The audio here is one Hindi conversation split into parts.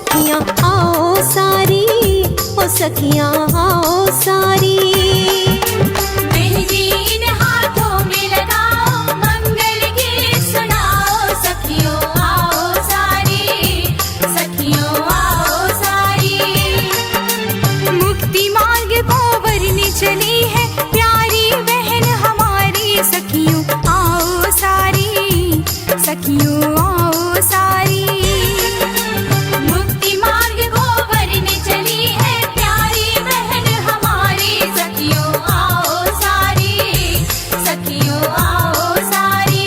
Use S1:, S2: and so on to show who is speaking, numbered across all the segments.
S1: सखियां आओ सारी, ओ सखियां आओ सारी।
S2: मेहंदी इन हाथों में लगाओ, मंगल गीत सुनाओ, सखियों आओ सारी, सखियों आओ सारी। मुक्ति मार्ग को वरने चली है प्यारी बहन हमारी, सखियों आओ सारी, सखियों आओ सारी। मुक्ति मार्ग को वरने चली है प्यारी बहन हमारी, सखियों आओ सारी, सखियों आओ सारी।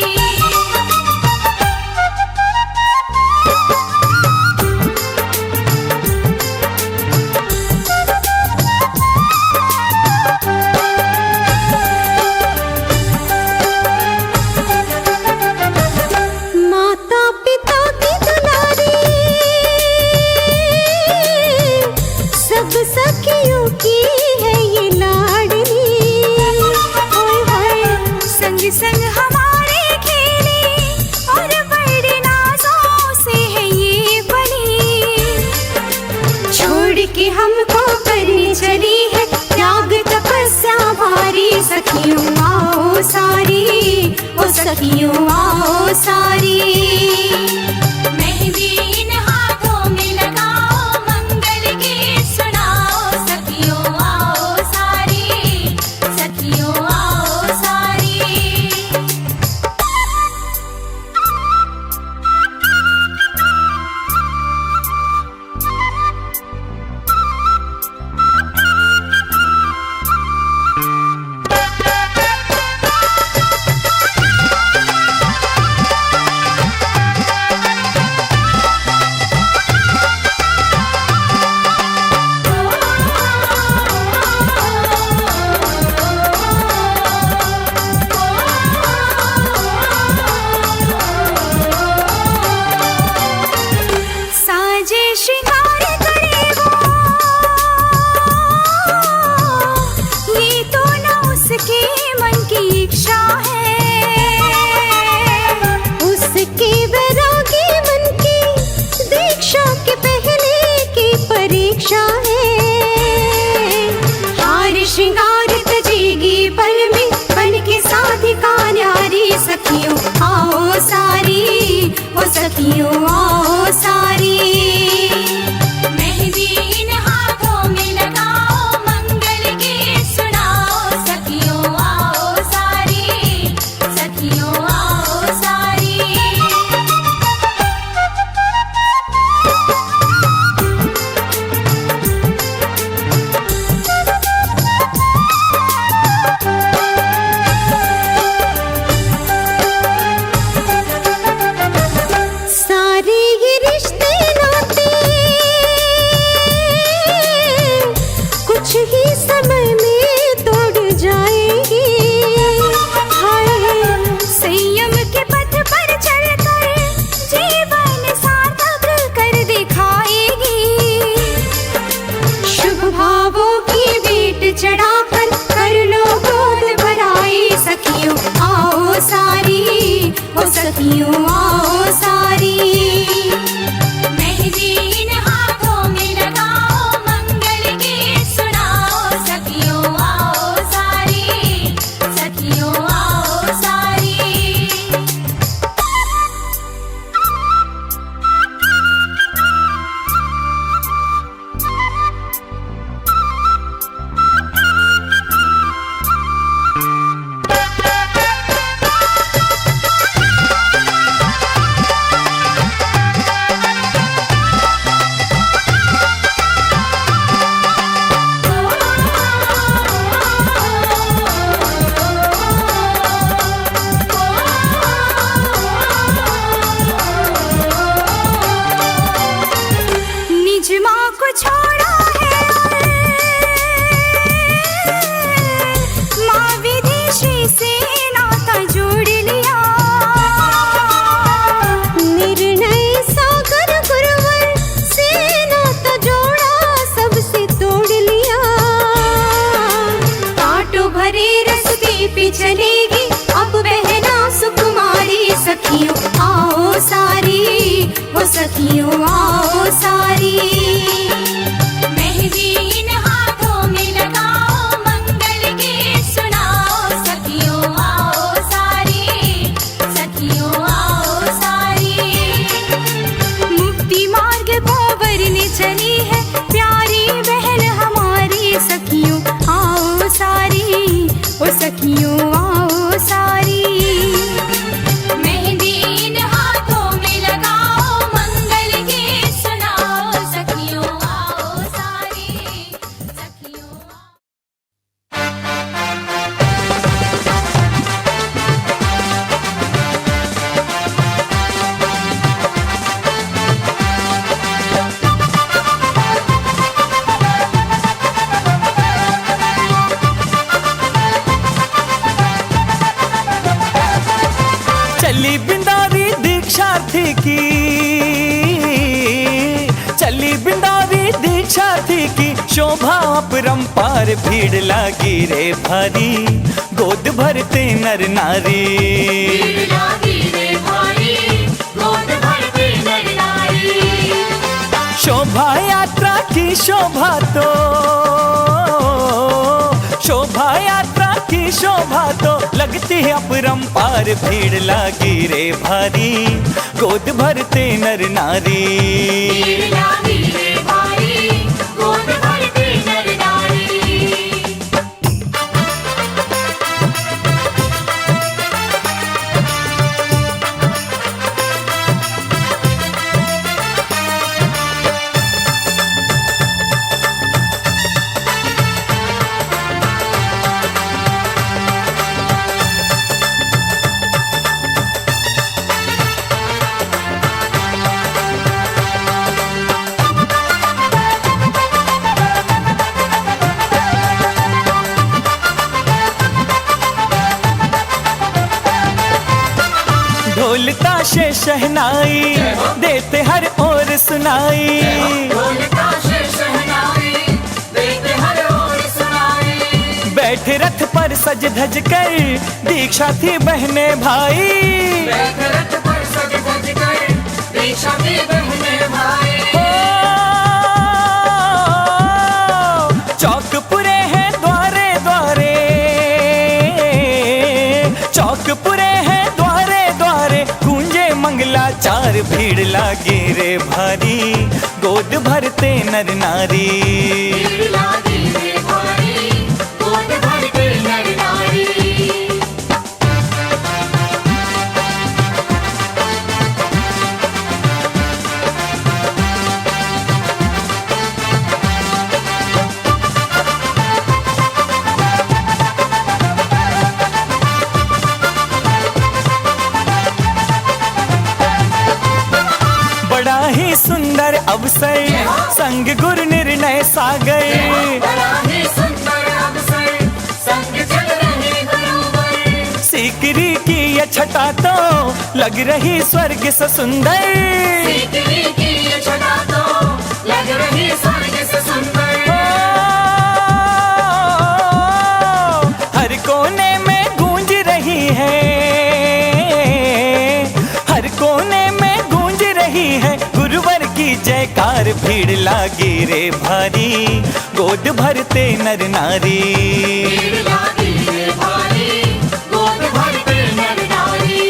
S1: माता पिता की दुलारी, सब सखियों की है ये लाडली।
S2: ओए होए संग संग हमारे खेली, और बड़े नाजों से है ये बनी।
S1: छोड़ के हमको करनी चली है त्याग तपस्या भारी, सखियों आओ सारी, ओ सखियों आओ सारी।
S2: मेहंदी इन हाथों में लगाओ, मंगल गीत सुनाओ, सखियों आओ सारी, सखियों आओ सारी। साजे श्रृंगार करे वो, ये तो न उसके मन की इच्छा है।
S1: उसके वैरागी मन की दीक्षा के पहले की परीक्षा है। हार श्रृंगार तजेगी पल में बन के साधिका न्यारी, सखियों आओ सारी, ओ सखियों आओ सारी।
S2: मेहंदी इन हाथों में लगाओ, मंगल गीत सुनाओ, सखियों आओ सारी, सखियों आओ सारी।
S1: सारे ये रिश्ते नाते कुछ ही समय में तोड़ जाएंगे।
S2: हाय संयम के पथ पर चलकर जीवन सार्थक कर दिखाएगी।
S1: शुभ भावों की भेंट चढ़ाकर कर लो गोद भराई, सखियों आओ सारी, ओ सखियों आओ सारी।
S2: मेहंदी इन हाथों में लगाओ, मंगल गीत सुनाओ, सखियों आओ सारी, सखियों आओ सारी। निज माँ को छोड़ा है माँ विदेशी से नाता जोड़ लिया।
S1: निर्णय सागर गुरुवर से नाता जोड़ा, सबसे तोड़ लिया।
S2: कांटों भरे रास्ते पे चलेगी अब बहना सुकुमारी, सखियों आओ सारी, ओ सखियों आओ सारी।
S1: चली है प्यारी बहन हमारी सखियों आओ सारी, ओ सखियों आओ सारी।
S2: मेहंदी इन हाथों में लगाओ, मंगल गीत सुनाओ, सखियों आओ सारी, सखियों आओ।
S3: चली बिंदारी दीक्षार्थी की, चली बिंदारी दीक्षार्थी की शोभा अपरंपार, भीड़ लागी रे भारी, गोद भरते नर नारी।
S2: भीड़ लागी रे भारी, गोद भरते नर नारी।
S3: शोभा यात्रा की शोभा तो, शोभा यात्रा की शोभा तो लगती है अपरंपार, भीड़ लागी रे भारी, गोद भरते नर नारी।
S2: भीड़ लागी रे भारी, गोद भरते नर नारी।
S3: ढोल ताशे शहनाई देते हर ओर सुनाई,
S2: ढोल ताशे शहनाई देते हर ओर सुनाई।
S3: बैठे रथ पर सज धज कर दीक्षा थी बहने भाई,
S2: बैठे रथ पर सज धज कर दीक्षा थी बहने भाई।
S3: चौक पुरे हैं द्वारे द्वारे, चौक पुरे हैं द्वारे द्वारे, गूंजे मंगलाचार, भीड़ लागी रे भारी, गोद भरते नर नारी।
S2: भीड़ लागी रे भारी, गोद भरते नर नारी।
S3: बड़ा ही सुंदर अवसर संग गुरु निर्णय सागर,
S2: बड़ा ही सुंदर अवसर संग चल रहे गुरुवर।
S3: सीकरी की ये छटा तो लग रही स्वर्ग से सुंदर,
S2: सीकरी की ये छटा तो लग रही स्वर्ग से सुंदर।
S3: हर कोने में गूंज रही है, हर कोने में गूंज रही है गुरुवर की जयकार, भीड़ लागी रे भारी, गोद भरते नर नारी।
S2: भीड़ लागी रे भारी, गोद भरते नर नारी।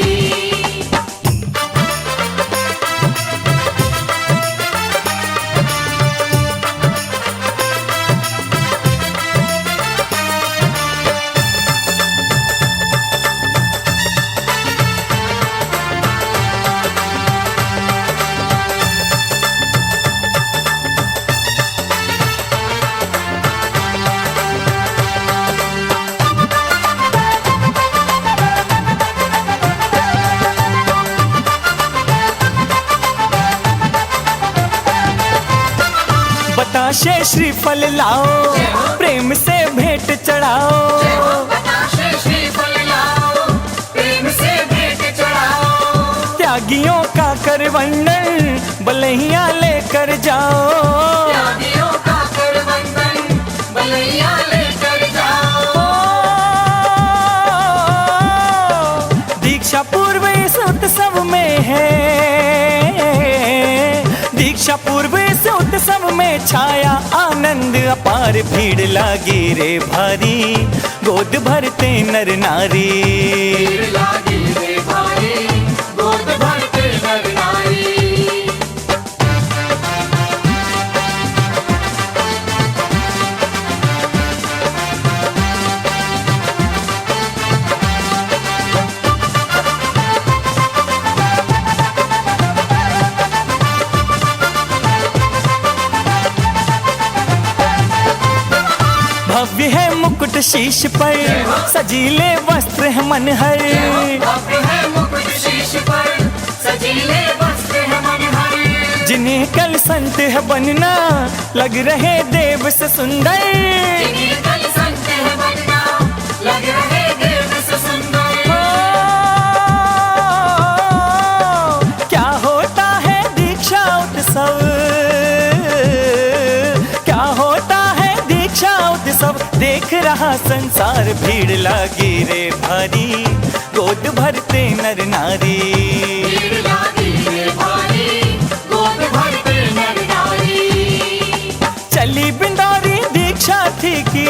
S3: बताशे श्रीफल लाओ, प्रेम से भेंट चढ़ाओ,
S2: बताशे श्रीफल लाओ, प्रेम से भेंट चढ़ाओ।
S3: त्यागियों का कर वंदन बलैया लेकर जाओ,
S2: त्यागियों का कर वंदन बलैया लेकर जाओ।
S3: दीक्षा पूर्व इस उत्सव में है, दीक्षा पूर्व इस उत्सव में छाया आनंद अपार, भीड़ लागी रे भारी, गोद भरते नर नारी।
S2: भीड़ लागी रे भारी, गोद भरते नर नारी।
S3: भव्य है मुकुट शीश पर, सजीले वस्त्र है मनहर।
S4: भव्य है मुकुट शीश पर, सजीले वस्त्र है मनहर।
S3: जिन्हें कल संत है बनना, लग रहे देव से सुंदर।
S4: जिन्हें कल संत है बनना, लग रहे देव से सुंदर।
S3: क्या होता है दीक्षा उत्सव, क्या होता है दीक्षा उत्सव, देख रहा संसार भीड़ लागी रे भारी, गोद भरते नर नारी।
S4: भीड़ लागी रे भारी, गोद भरते नर नारी।
S3: चली बिंदारी दीक्षा थी की,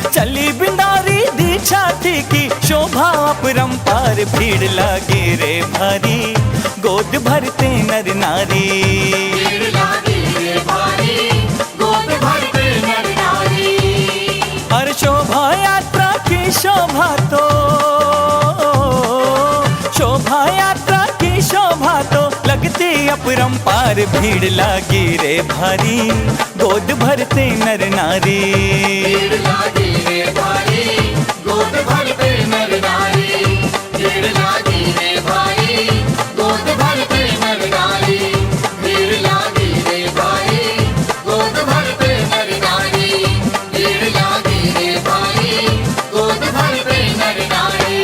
S3: चली बिंदारी दीक्षा थी की, शोभा अपरंपार भीड़ लागे रे भारी, गोद भरते नर नारी।
S4: भीड़ लागी रे भारी, गोद भरते नर नारी।
S3: और शोभा यात्रा की शोभा तो, शोभा यात्रा की शोभा तो, लगती अपरंपार भीड़ लागी रे भारी, गोद भरते नर नारी।
S4: भीड़ लागी रे भारी, गोद भरते नर नारी। भीड़ लागी रे भारी, गोद भरते नर नारी। भीड़ लागी रे भारी, गोद भरते नर नारी। भीड़ लागी रे भारी, गोद भरते नर नारी।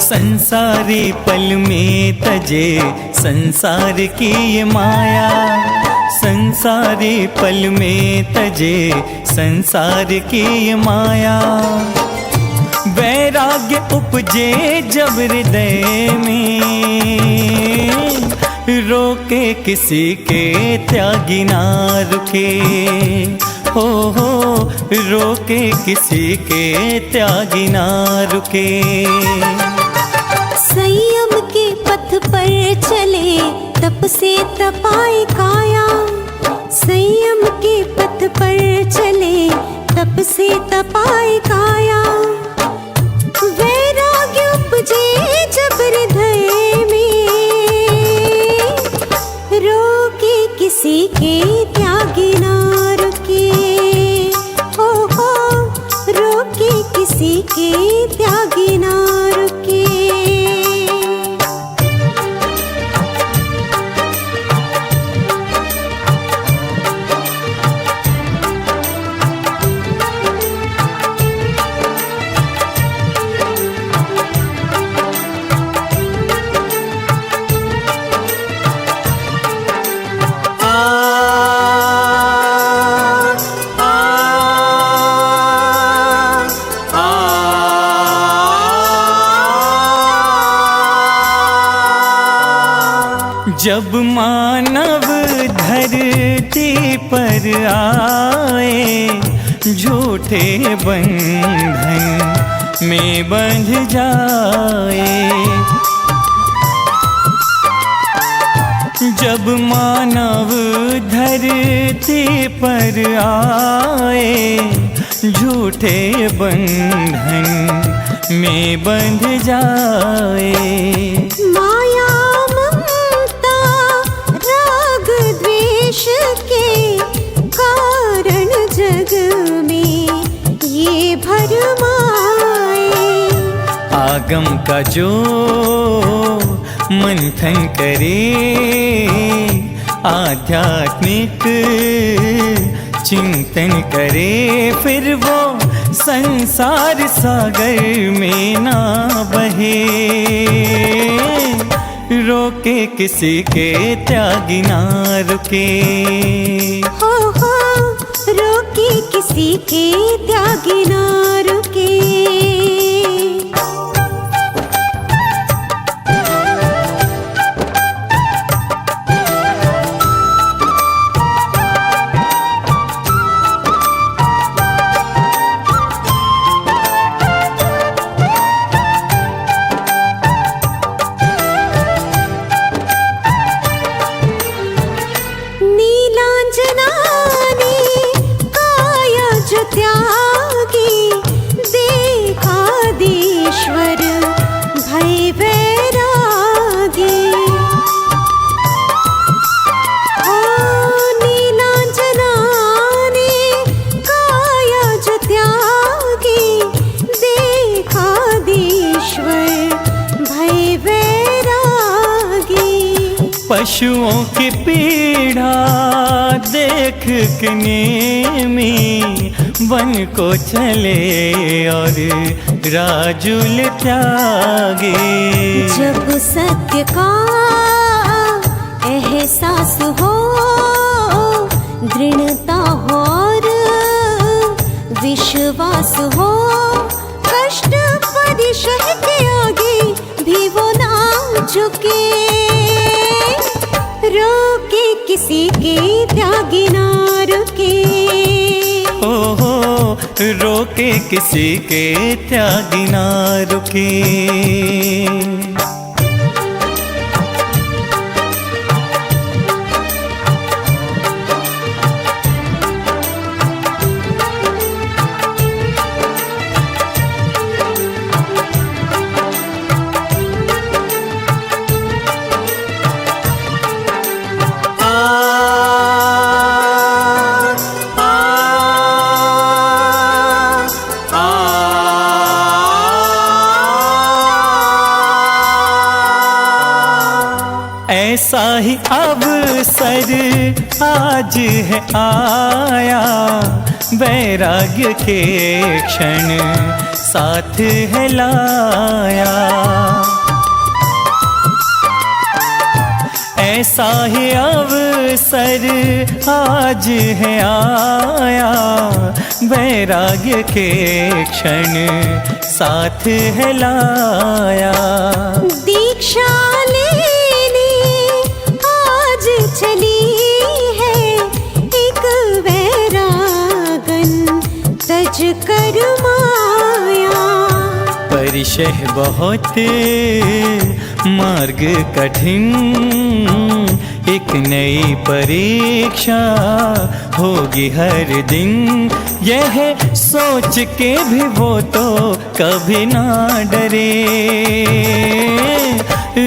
S3: संसारी पल में तजे संसार की ये माया, संसारी पल में तजे संसार की ये माया। वैराग्य उपजे जब हृदय में, रोके किसी के त्यागी ना रुके। हो रोके किसी के त्यागी ना रुके।
S1: संयम के पथ पर चले तप से तपाए काया, संयम के पथ पर चले तप से तपाए काया। वैराग्य उपजे जब हृदय में, रोके किसी के त्यागी ना रुके। हो रोके किसी के त्यागी ना रुके।
S3: जब मानव धरती पर आए, झूठे बंधन में बंध जाए। जब मानव धरती पर आए, झूठे बंधन में बंध जाए।
S1: माया ममता राग द्वेष के कारण जग में ये भरमाए।
S3: आगम का जो मंथन करे, आध्यात्मिक चिंतन करे, फिर वो संसार सागर में ना बहे। रोके किसी के त्यागी ना रुके।
S1: हो रोके किसी के त्यागी ना रुके।
S3: पशुओं की पीड़ा देख के नेमी वन को चले और राजुल त्यागे।
S1: जब सत्य का एहसास हो, दृढ़ता हो और विश्वास हो, कष्ट परिशह के आगे भी वो ना झुके। रोके किसी के त्यागी ना रुके।
S3: हो रोके किसी के त्यागी ना रुके। ऐसा ही अवसर आज है आया, वैराग्य के क्षण साथ है लाया। ऐसा ही अवसर आज है आया, वैराग्य के क्षण साथ है लाया।
S1: दीक्षा लेने आज चली है एक वैरागन तज कर माया।
S3: परिशह बहुत मार्ग कठिन, एक नई परीक्षा होगी हर दिन। यह सोच के भी वो तो कभी ना डरे,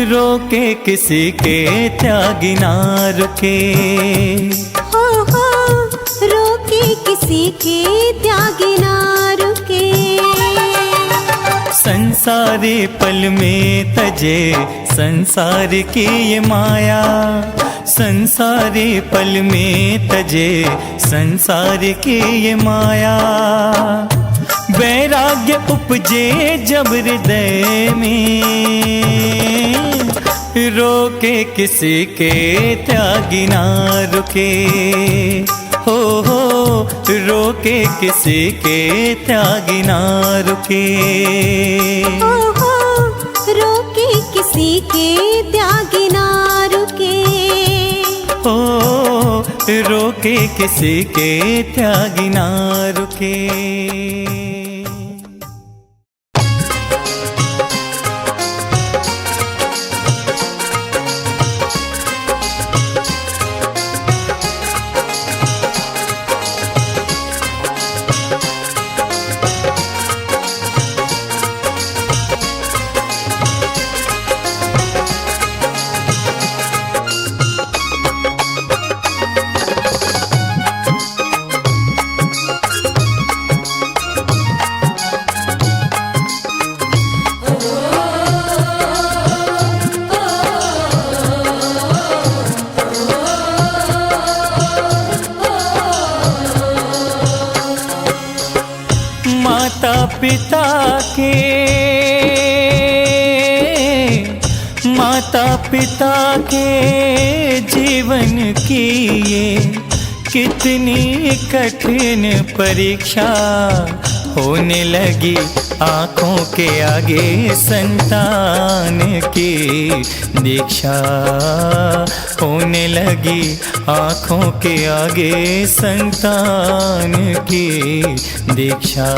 S3: रोके किसी के त्यागी ना रुके।
S1: हो रोके किसी के त्यागी ना रुके।
S3: संसारी पल में तजे संसार की ये माया, संसारी पल में तजे संसार की ये माया। वैराग्य उपजे जब हृदय में, रोके किसी के त्यागी ना रुके। हो रोके किसी के त्यागी ना रुके।
S1: हो रोके किसी के त्यागी ना रुके।
S3: हो रोके किसी के त्यागी ना रुके। माता पिता के जीवन की ये कितनी कठिन परीक्षा होने लगी आँखों के आगे संतान की दीक्षा। होने लगी आँखों के आगे संतान की दीक्षा।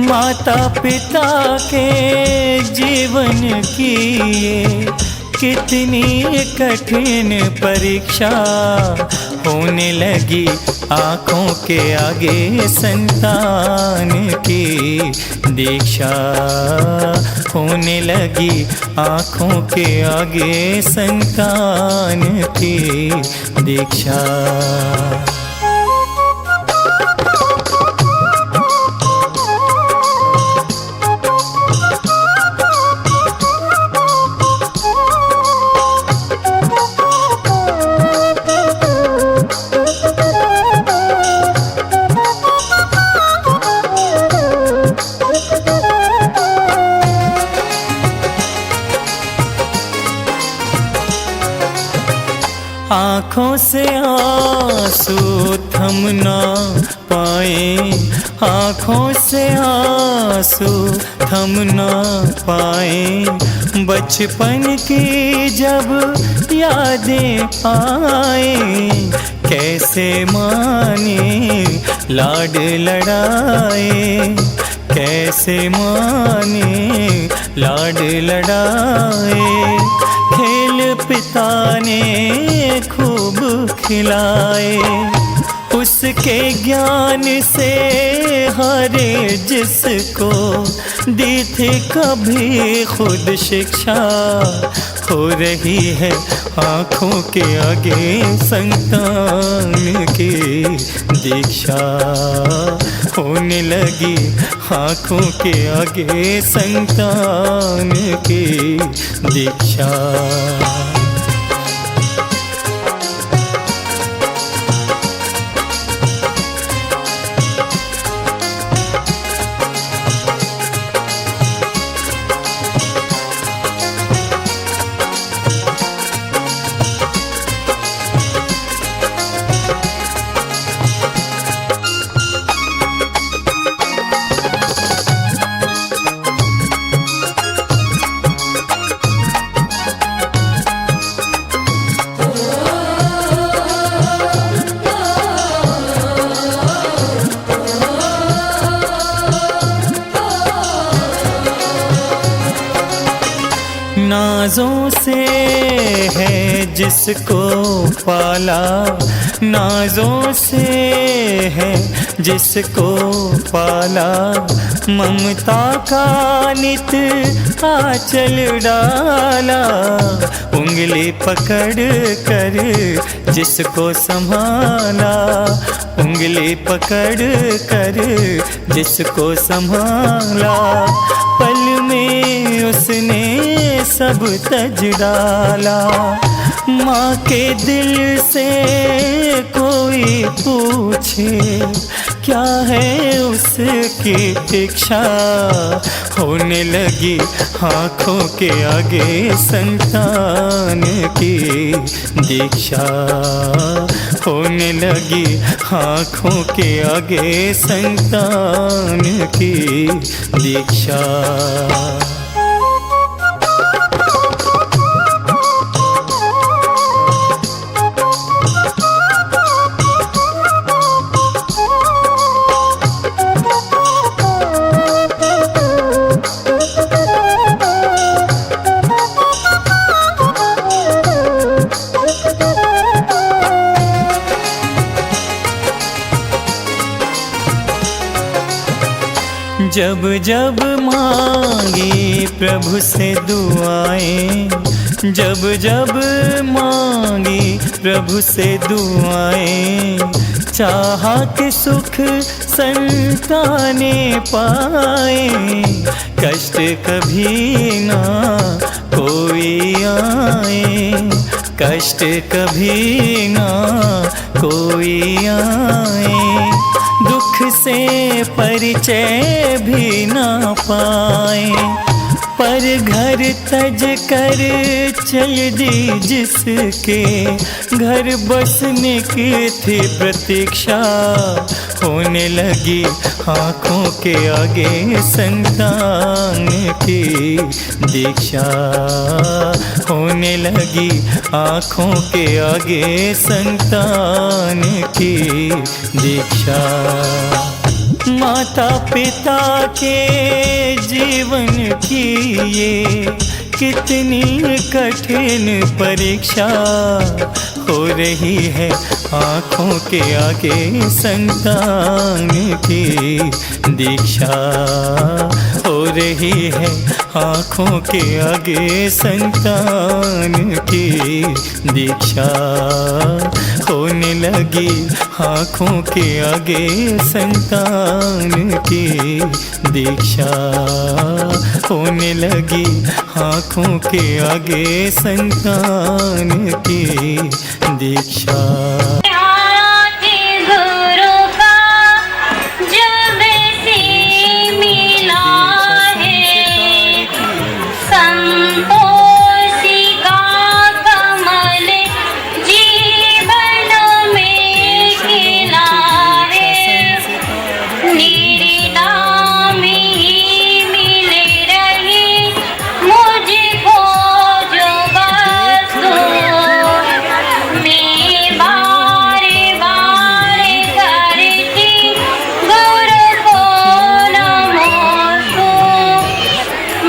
S3: माता पिता के जीवन की ये कितनी कठिन परीक्षा होने लगी आँखों के आगे संतान की दीक्षा। होने लगी आँखों के आगे संतान की दीक्षा। आँखों से आंसू थम ना पाए, आँखों से आंसू थम ना पाए, बचपन की जब यादें आए, कैसे माने लाड लड़ाए, कैसे माने लाड लड़ाए, खेल पिता ने खूब खिलाए, उसके ज्ञान से हरे जिसको दी थी कभी खुद शिक्षा, हो रही है आँखों के आगे संतान की दीक्षा, होने लगी आँखों के आगे संतान की दीक्षा। नाजों से है जिसको पाला, नाजों से है जिसको पाला, ममता का नित आंचल डाला, उंगली पकड़ कर जिसको संभाला, उंगली पकड़ कर जिसको संभाला, पल में उसने सब तज डाला, माँ के दिल से कोई पूछे क्या है उसकी इच्छा, होने लगी आँखों के आगे संतान की दीक्षा, होने लगी आँखों के आगे संतान की दीक्षा। जब जब मांगी प्रभु से दुआएं, जब जब मांगी प्रभु से दुआएं, चाहा कि सुख संताने पाए, कष्ट कभी ना कोई आए, कष्ट कभी ना कोई आए, दुख से परिचय भी ना पाए, पर घर तज कर चल दी जिसके घर बसने की थी प्रतीक्षा, होने लगी आँखों के आगे संतान की दीक्षा, होने लगी आँखों के आगे संतान की दीक्षा। माता पिता के जीवन की ये कितनी कठिन परीक्षा, हो रही है आँखों के आगे संतान की दीक्षा, हो रही है आँखों के आगे संतान की दीक्षा, होने लगी आँखों के आगे संतान की दीक्षा, होने लगी आँखों के आगे संतान की दीक्षा।
S2: गुरु का जब से मिला है संतोषी का कमल जीवन में खिला है, निर्नाम ही मिल रही मुझको जो वस्तु, मैं बार बार करती गुरु को नमोस्तु,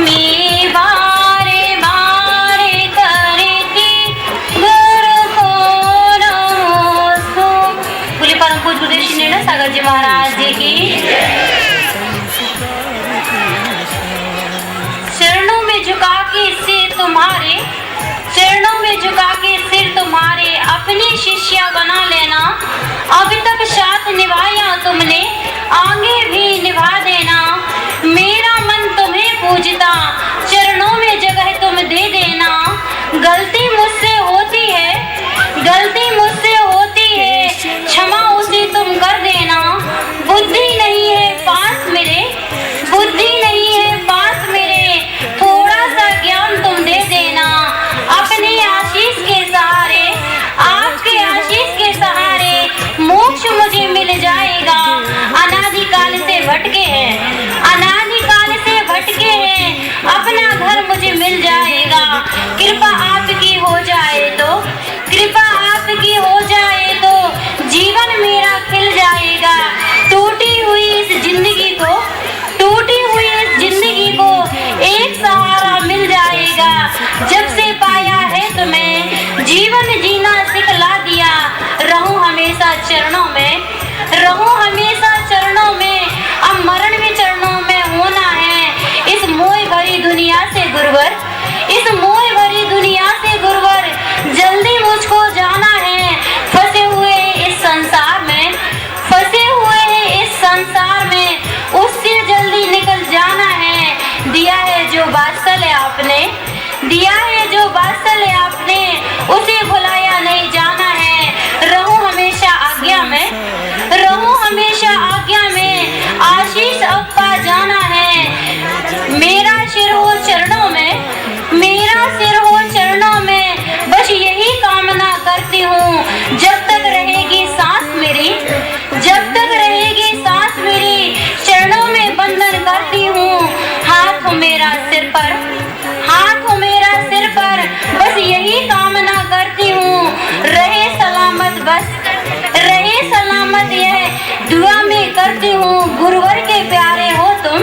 S2: मैं बार बार करती गुरु को नमोस्तु। बोले परम पूज्य गुरुदेव श्री नैना सागर जी महाराज जी की। चरणों में झुका के सिर तुम्हारे, चरणों में झुका के सिर तुम्हारे, अपनी शिष्या बना लेना। अभी तक साथ निभाया तुमने, आगे भी निभा देना। मेरा मन तुम्हें पूजता, चरणों में जगह तुम दे देना। गलती मुझसे होती है, गलती मुझसे होती है, क्षमा उसे तुम कर देना। बुद्धि नहीं है पास मेरे, बुद्धि नहीं है पास मेरे, थोड़ा सा ज्ञान तुम दे देना। अपने आशीष के सहारे, आपके आशीष के सहारे मोक्ष मुझे मिल जाएगा। अनादिकाल से भटके हैं, अनादिकाल से भटके हैं, अपना घर मुझे मिल जाएगा। कृपा आपकी हो जाए तो, कृपा आपकी हो जाए तो जीवन मेरा खिल जाएगा। टूटी हुई इस जिंदगी को, टूटी हुई इस जिंदगी को एक सहारा मिल जाएगा। जब से पाया है तुम्हें, जीवन जीना सिखला दिया। रहूं हमेशा चरणों में, रहूं हमेशा चरणों में, अब मरण भी चरणों में होना है। इस मोह भरी दुनिया से गुरुवर, इस मोह भरी दुनिया से गुरुवर, जल्दी मुझको जाना है। फंसे हुए इस संसार में, फंसे हुए इस संसार में, उससे जल्दी निकल जाना है। दिया है जो वात्सल्य आपने, दिया है जो वात्सल्य आपने, उसे भुलाया नहीं जाना है। रहूं हमेशा आज्ञा में, रहूं हमेशा आज्ञा में, आशीष अब पा जाना है। मेरा सिर हो चरणों में, मेरा सिर हो चरणों में, बस यही कामना करती हूँ। जब तक रहेगी सांस मेरी, जब तक रहेगी सांस मेरी, चरणों में बंधन करती हूँ। हाथ हो मेरा सिर पर, हाथ हो मेरा सिर पर, बस यही कामना करती हूँ। रहे सलामत, बस रहे सलामत, यह दुआ में करती हूँ। गुरुवर के प्यारे हो तुम,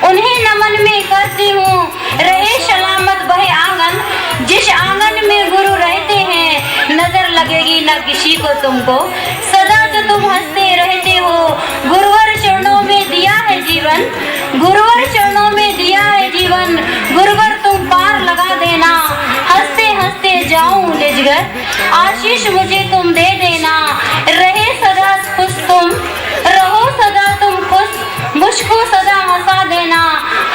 S2: उन्हें नमन में करती हूँ। रहे सलामत वह आंगन, जिस आंगन में गुरु रहते हैं। नजर लगेगी न किसी को तुमको, सदा जो तुम हंसते रहते हो। गुरुवर चरणों में दिया है जीवन, गुरुवर चरणों में दिया है जीवन। गुरुवर तुम पार लगा देना, हंसते हंसते जाऊं निजगर, आशीष मुझे तुम दे देना। रहे सदा खुश तुम, रहो सदा तुम खुश, मुझको सदा हंसा देना।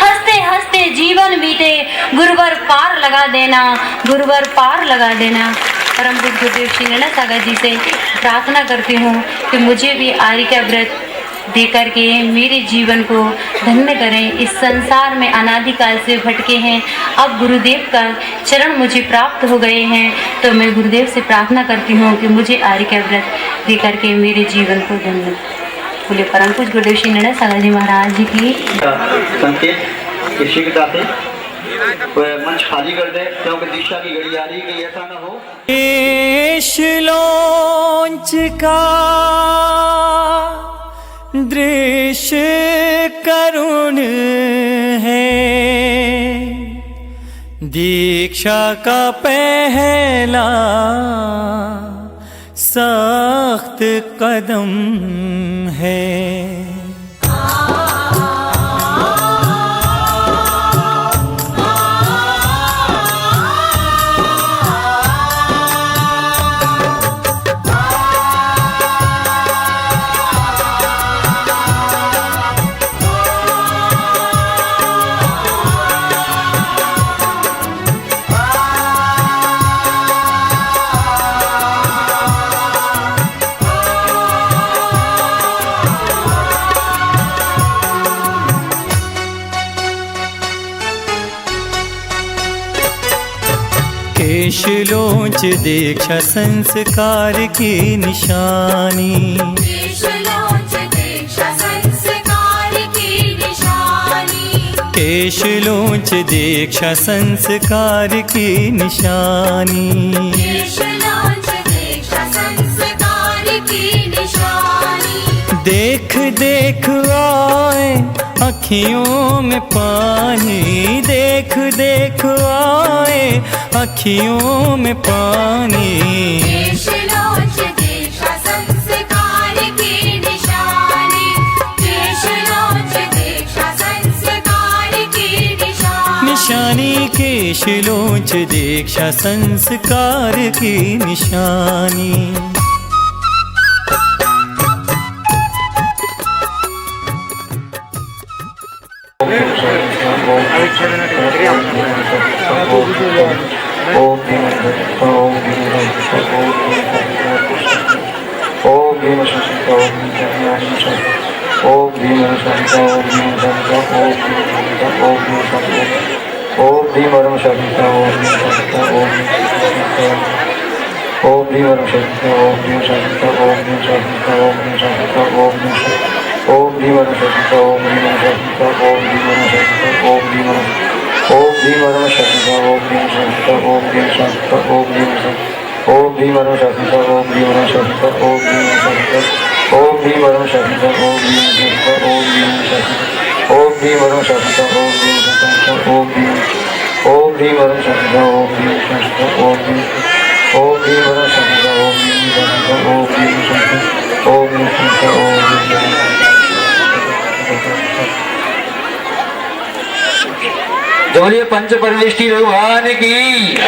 S2: हंसते हंसते जीवन बीते, गुरुवर पार लगा देना, गुरुवर पार लगा देना। परम पूज्य गुरुदेव श्री नैना सागर जी से प्रार्थना करती हूँ कि मुझे भी आर्य का व्रत दे करके मेरे जीवन को धन्य करें। इस संसार में अनादिकाल से भटके हैं, अब गुरुदेव का चरण मुझे प्राप्त हो गए हैं, तो मैं गुरुदेव से प्रार्थना करती हूँ कि मुझे आर्य का व्रत दे करके मेरे जीवन को धन्य। बोले परम पूज्य गुरुदेव श्री नैना सागर जी महाराज जी की।
S5: संकेत शीघ्रता से मंच खाली कर दे, क्योंकि दीक्षा की घड़ी आ रही है, कि ऐसा न हो।
S3: लॉन्च का दृश्य करुण है, दीक्षा का पहला सख्त कदम है। केश लोच दीक्षा संस्कार की निशानी।
S4: केश लोच दीक्षा संस्कार की निशानी।
S3: केश लोच दीक्षा संस्कार की निशानी।
S4: केश लोच दीक्षा संस्कार की निशानी।
S3: देख देख आए अखियों में पानी, देख देख आए अखियों में पानी।
S4: केश लोच दीक्षा संस्कार की निशानी। केश लोच दीक्षा संस्कार की निशानी।
S3: निशानी केश लोच दीक्षा संस्कार की निशानी।
S6: बोलिए पंच परमेष्टि भगवान की।